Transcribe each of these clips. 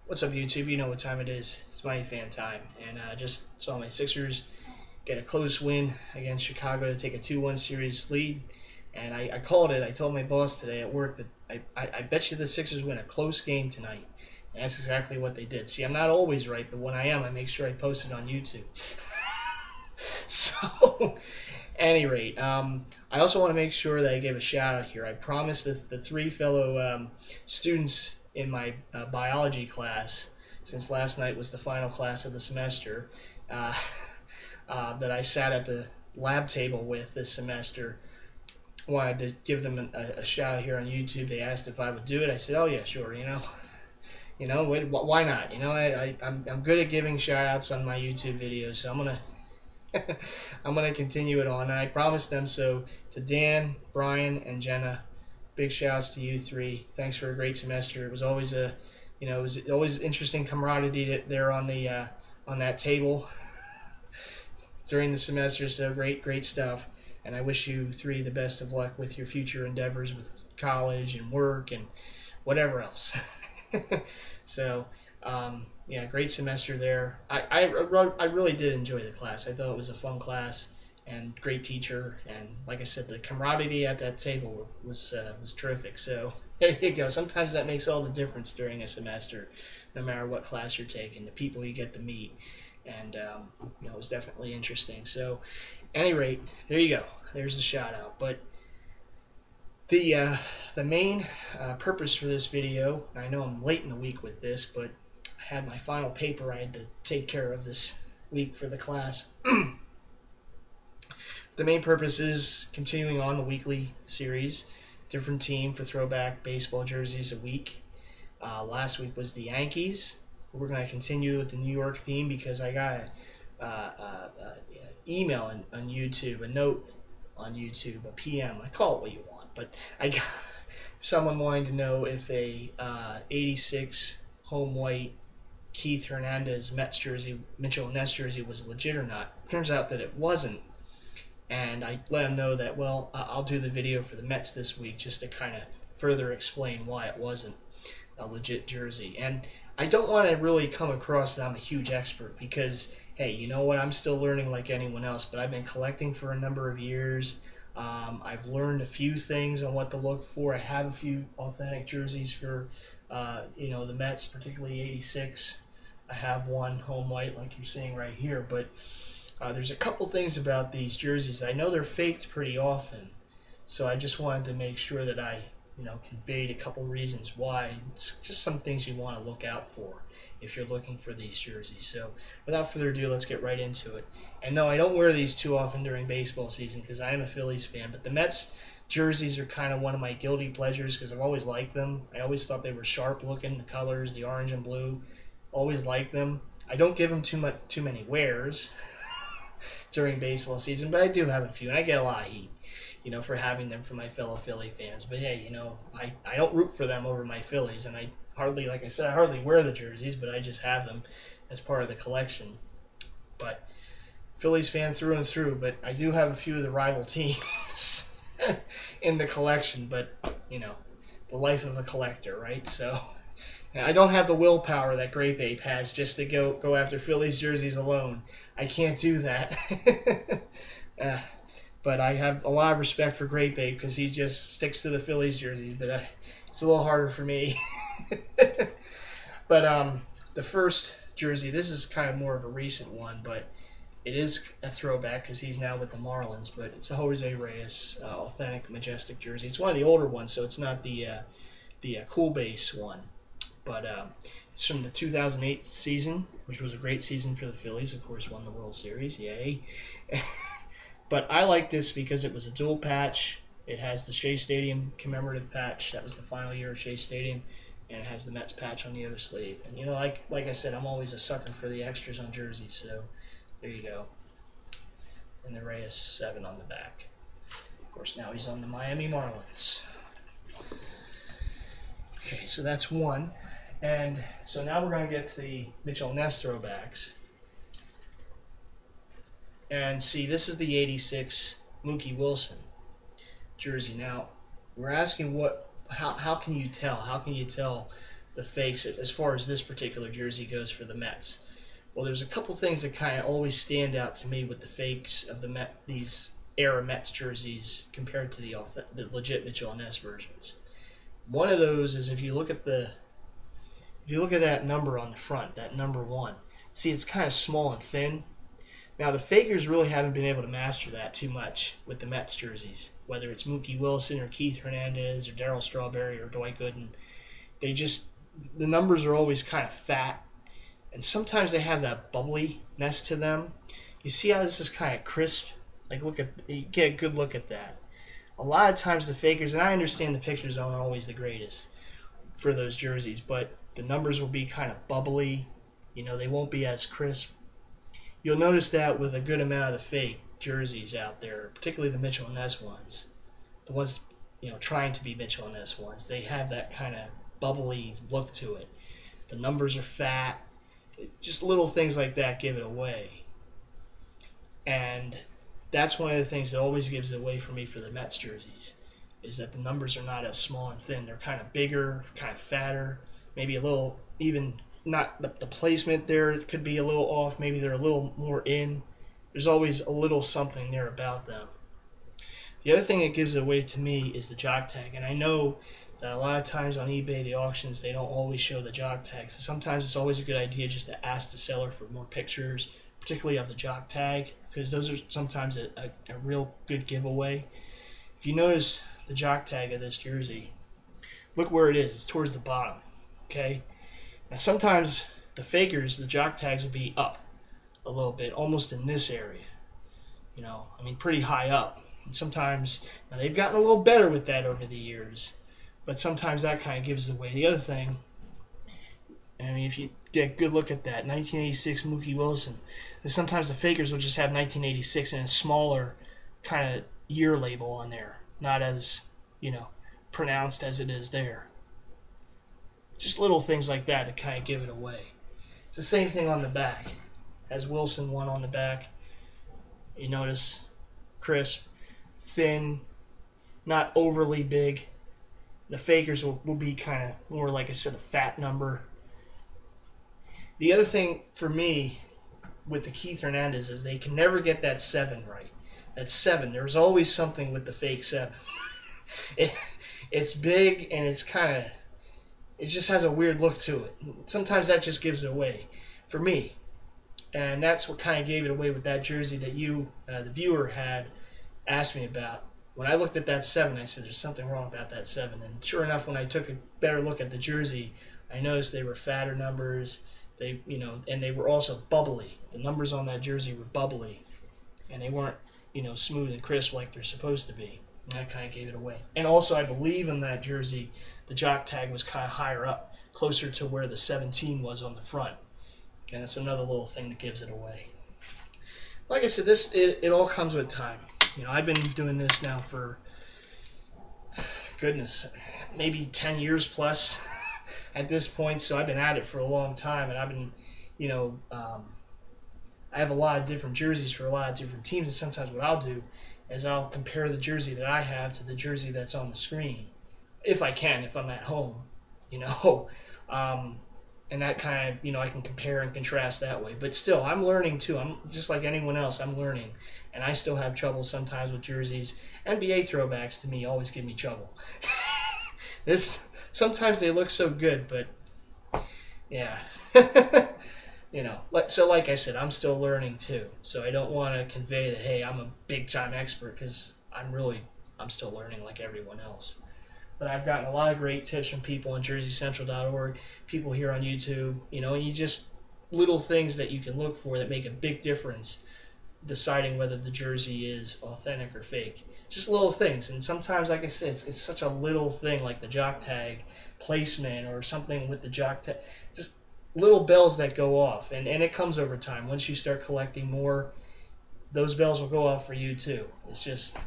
What's up, YouTube? You know what time it is. It's Mighty Fan time. And just saw my Sixers get a close win against Chicago to take a 2-1 series lead. And I called it. I told my boss today at work that I bet you the Sixers win a close game tonight. And that's exactly what they did. See, I'm not always right, but when I am, I make sure I post it on YouTube. So, at any rate, I also want to make sure that I give a shout out here. I promised the three fellow students in my biology class, since last night was the final class of the semester, that I sat at the lab table with this semester. Wanted to give them a shout out here on YouTube. They asked if I would do it. I said, "Oh yeah, sure." Why not? I'm good at giving shout outs on my YouTube videos, so I'm gonna continue it on. And I promised them. So to Dan, Brian, and Jenna, big shouts to you three. Thanks for a great semester. It was always interesting camaraderie there on that table during the semester. So great stuff. And I wish you three the best of luck with your future endeavors with college and work and whatever else. So, yeah, great semester there. I really did enjoy the class. I thought it was a fun class and great teacher. And like I said, the camaraderie at that table was terrific. So there you go. Sometimes that makes all the difference during a semester, no matter what class you're taking, the people you get to meet. And, it was definitely interesting. So, at any rate, there you go. There's the shout out. But the main purpose for this video, and I know I'm late in the week with this, but I had my final paper I had to take care of this week for the class. The main purpose is continuing on the weekly series, different team for throwback baseball jerseys a week. Last week was the Yankees. We're going to continue with the New York theme because I got an email on YouTube, a note on YouTube, a PM. I call it what you want, but I got someone wanting to know if a 86 home white Keith Hernandez Mets jersey, Mitchell Ness jersey, was legit or not. Turns out that it wasn't. And I let him know that, well, I'll do the video for the Mets this week just to kind of further explain why it wasn't a legit jersey. And I don't want to really come across that I'm a huge expert because, hey, you know what? I'm still learning like anyone else, but I've been collecting for a number of years. I've learned a few things on what to look for. I have a few authentic jerseys for, the Mets, particularly 86. I have one home white like you're seeing right here, but there's a couple things about these jerseys. I know they're faked pretty often, so I just wanted to make sure that I, conveyed a couple reasons why. It's just some things you want to look out for if you're looking for these jerseys. So without further ado, let's get right into it. And no, I don't wear these too often during baseball season because I am a Phillies fan, but the Mets jerseys are kind of one of my guilty pleasures because I've always liked them. I always thought they were sharp looking, the colors, the orange and blue. Always liked them. I don't give them too many wears during baseball season, but I do have a few, and I get a lot of heat, for having them for my fellow Philly fans. But hey, I don't root for them over my Phillies, and I hardly wear the jerseys, but I just have them as part of the collection. But Phillies fan through and through, but I do have a few of the rival teams in the collection, but, the life of a collector, right? So I don't have the willpower that Grape Ape has just to go after Phillies jerseys alone. I can't do that. But I have a lot of respect for Grape Ape because he just sticks to the Phillies jerseys. But it's a little harder for me. But the first jersey, this is kind of more of a recent one, but it is a throwback because he's now with the Marlins. But it's a Jose Reyes authentic majestic jersey. It's one of the older ones, so it's not the cool base one. But it's from the 2008 season, which was a great season for the Phillies. Of course, won the World Series. Yay. But I like this because it was a dual patch. It has the Shea Stadium commemorative patch. That was the final year of Shea Stadium. And it has the Mets patch on the other sleeve. And, like I said, I'm always a sucker for the extras on jerseys. So there you go. And the Reyes 7 on the back. Of course, now he's on the Miami Marlins. Okay, so that's one. And so now we're going to get to the Mitchell Ness throwbacks. And see, this is the 86 Mookie Wilson jersey. Now, we're asking how can you tell? How can you tell the fakes as far as this particular jersey goes for the Mets? Well, there's a couple things that kind of always stand out to me with the fakes of these era Mets jerseys compared to the legit Mitchell and Ness versions. One of those is if you look at that number on the front, that number 1. See, it's kind of small and thin. Now, the fakers really haven't been able to master that too much with the Mets jerseys, whether it's Mookie Wilson or Keith Hernandez or Darryl Strawberry or Dwight Gooden. The numbers are always kind of fat, and sometimes they have that bubbliness to them. You see how this is kind of crisp? Like, you get a good look at that. A lot of times the fakers, and I understand the pictures aren't always the greatest for those jerseys, but the numbers will be kind of bubbly. They won't be as crisp. You'll notice that with a good amount of the fake jerseys out there, particularly the Mitchell and Ness ones. The ones, trying to be Mitchell and Ness ones. They have that kind of bubbly look to it. The numbers are fat. Just little things like that give it away. And that's one of the things that always gives it away for me for the Mets jerseys, is that the numbers are not as small and thin. They're kind of bigger, kind of fatter, maybe a little even... Not the placement there, it could be a little off. Maybe they're a little more in. There's always a little something there about them. The other thing that gives it away to me is the jock tag. And I know that a lot of times on eBay, the auctions, they don't always show the jock tag. So sometimes it's always a good idea just to ask the seller for more pictures, particularly of the jock tag, because those are sometimes a real good giveaway. If you notice the jock tag of this jersey, look where it is. It's towards the bottom, okay? Now, sometimes the fakers, the jock tags will be up a little bit, almost in this area. Pretty high up. And sometimes, now they've gotten a little better with that over the years, but sometimes that kind of gives it away. The other thing, if you get a good look at that, 1986 Mookie Wilson, and sometimes the fakers will just have 1986 in a smaller kind of year label on there, not as, pronounced as it is there. Just little things like that to kind of give it away. It's the same thing on the back. Has Wilson one on the back. You notice crisp, thin, not overly big. The fakers will be kind of more, like I said, a fat number. The other thing for me with the Keith Hernandez is they can never get that 7 right. That 7, there's always something with the fake 7. It's big and it's kind of... It just has a weird look to it. Sometimes that just gives it away for me. And that's what kind of gave it away with that jersey that you, the viewer, had asked me about. When I looked at that 7, I said, there's something wrong about that 7. And sure enough, when I took a better look at the jersey, I noticed they were fatter numbers. And they were also bubbly. The numbers on that jersey were bubbly. And they weren't, smooth and crisp like they're supposed to be. And that kind of gave it away. And also, I believe in that jersey, the jock tag was kind of higher up, closer to where the 17 was on the front. And it's another little thing that gives it away. Like I said, it all comes with time. I've been doing this now for, goodness, maybe 10 years plus at this point. So I've been at it for a long time, and I've been, I have a lot of different jerseys for a lot of different teams. And sometimes what I'll do is I'll compare the jersey that I have to the jersey that's on the screen. If I can, if I'm at home, and that kind of, I can compare and contrast that way. But still, I'm learning too. I'm just like anyone else. I'm learning, and I still have trouble sometimes with jerseys. NBA throwbacks to me always give me trouble. Sometimes they look so good, but yeah, So like I said, I'm still learning too. So I don't want to convey that, hey, I'm a big time expert, because I'm still learning like everyone else. But I've gotten a lot of great tips from people on JerseyCentral.org, people here on YouTube, and you just little things that you can look for that make a big difference deciding whether the jersey is authentic or fake. Just little things. And sometimes, like I said, it's such a little thing like the jock tag placement or something with the jock tag. Just little bells that go off. And it comes over time. Once you start collecting more, those bells will go off for you too. It's just,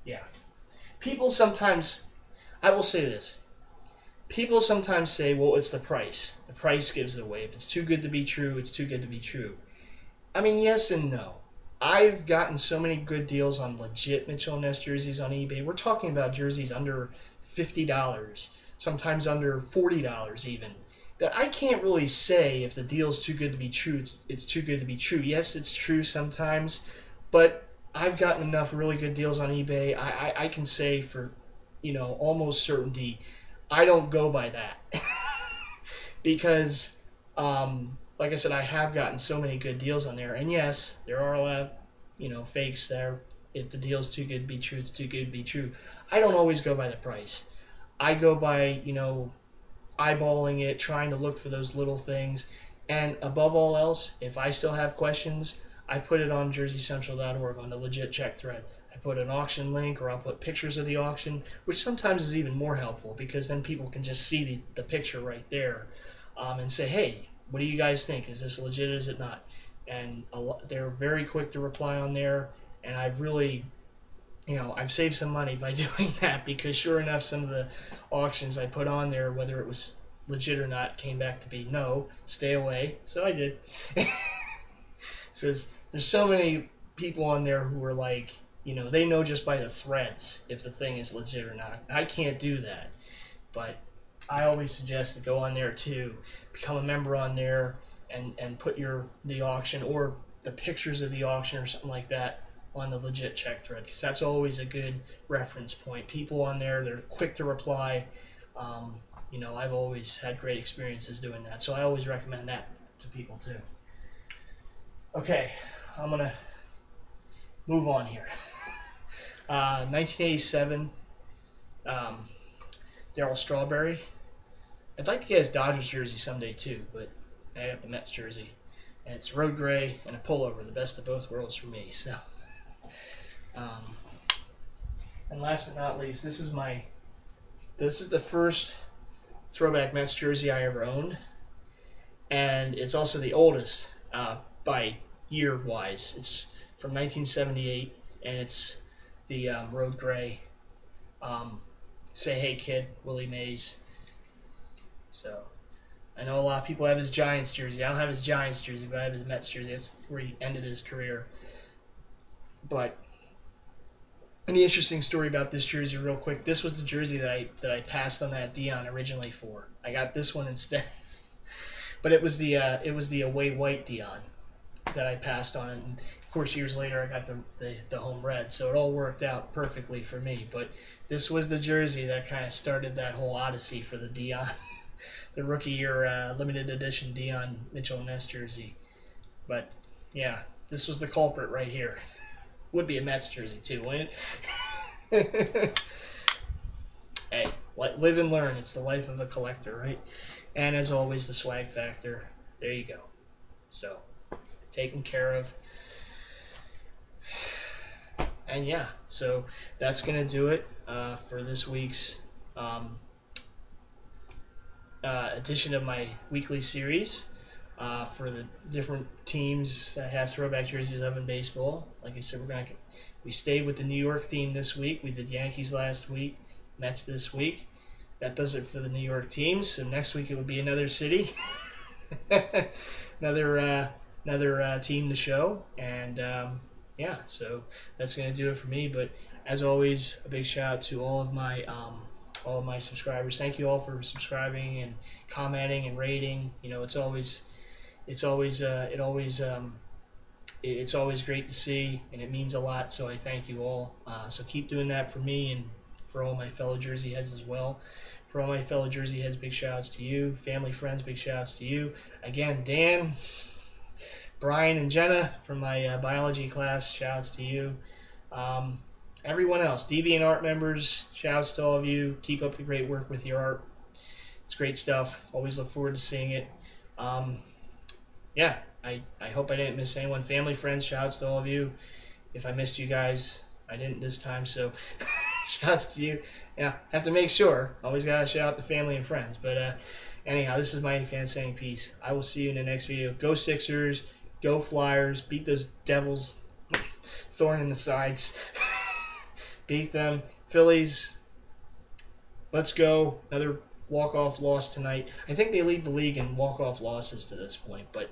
yeah. People sometimes... I will say this. People sometimes say, well, it's the price. The price gives it away. If it's too good to be true, it's too good to be true. I mean, yes and no. I've gotten so many good deals on legit Mitchell & Ness jerseys on eBay. We're talking about jerseys under $50 sometimes under $40 even. That I can't really say if the deal's too good to be true. It's too good to be true. Yes, it's true sometimes, but I've gotten enough really good deals on eBay. I can say for, almost certainty, I don't go by that because, like I said, I have gotten so many good deals on there. And yes, there are a lot of, fakes there. If the deal's too good to be true, it's too good to be true. I don't always go by the price. I go by, eyeballing it, trying to look for those little things. And above all else, if I still have questions, I put it on jerseycentral.org on the legit check thread. I put an auction link, or I'll put pictures of the auction, which sometimes is even more helpful because then people can just see the picture right there and say, hey, what do you guys think? Is this legit? Is it not? And they're very quick to reply on there. And I've really, I've saved some money by doing that because sure enough, some of the auctions I put on there, whether it was legit or not, came back to be no, stay away. So I did. Says there's so many people on there who are like, they know just by the threads if the thing is legit or not. I can't do that. But I always suggest to go on there too, become a member on there and put the auction or the pictures of the auction or something like that on the legit check thread, because that's always a good reference point. People on there, they're quick to reply. I've always had great experiences doing that, so I always recommend that to people too. Okay, I'm gonna move on here. 1987, Darryl Strawberry. I'd like to get his Dodgers jersey someday too, but I got the Mets jersey, and it's road gray and a pullover, the best of both worlds for me. So. And last but not least, this is the first throwback Mets jersey I ever owned, and it's also the oldest by year wise. It's from 1978, and it's the road gray. Say hey kid, Willie Mays. So I know a lot of people have his Giants jersey. I don't have his Giants jersey, but I have his Mets jersey. That's where he ended his career. But any interesting story about this jersey, real quick. This was the jersey that I passed on that Dion originally for. I got this one instead, but it was the away white Dion that I passed on, and of course years later I got the home red. So it all worked out perfectly for me. But this was the jersey that kind of started that whole odyssey for the Dion, the rookie year limited edition Dion Mitchell and Ness jersey. But yeah, this was the culprit right here. Would be a Mets jersey too, wouldn't it? Hey, live and learn. It's the life of a collector, right? And as always, the swag factor. There you go. So, taken care of. And yeah, so that's going to do it for this week's edition of my weekly series. For the different teams that have throwback jerseys of in baseball. Like I said, we stayed with the New York theme this week. We did Yankees last week, Mets this week. That does it for the New York teams. So next week it would be another city, another team to show, and yeah. So that's going to do it for me. But as always, a big shout out to all of my subscribers. Thank you all for subscribing and commenting and rating. It's always great to see, and it means a lot, so I thank you all. So keep doing that for me and for all my fellow Jersey heads as well. For all my fellow Jersey heads, big shout-outs to you. Family, friends, big shout-outs to you. Again, Dan, Brian, and Jenna from my biology class, shout-outs to you. Everyone else, Deviant Art members, shout-outs to all of you. Keep up the great work with your art. It's great stuff. Always look forward to seeing it. Yeah, I hope I didn't miss anyone. Family, friends, shout-outs to all of you. If I missed you guys, I didn't this time, so shout-outs to you. Yeah, have to make sure. Always got to shout out to family and friends. But anyhow, this is MightyFan saying peace. I will see you in the next video. Go Sixers. Go Flyers. Beat those Devils. Thorn in the sides. Beat them. Phillies. Let's go. Another walk-off loss tonight. I think they lead the league in walk-off losses to this point, but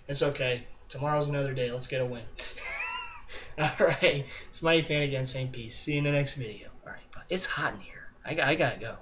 it's okay. Tomorrow's another day. Let's get a win. All right. It's MightyFan again saying peace. See you in the next video. All right. Bye. It's hot in here. I gotta go.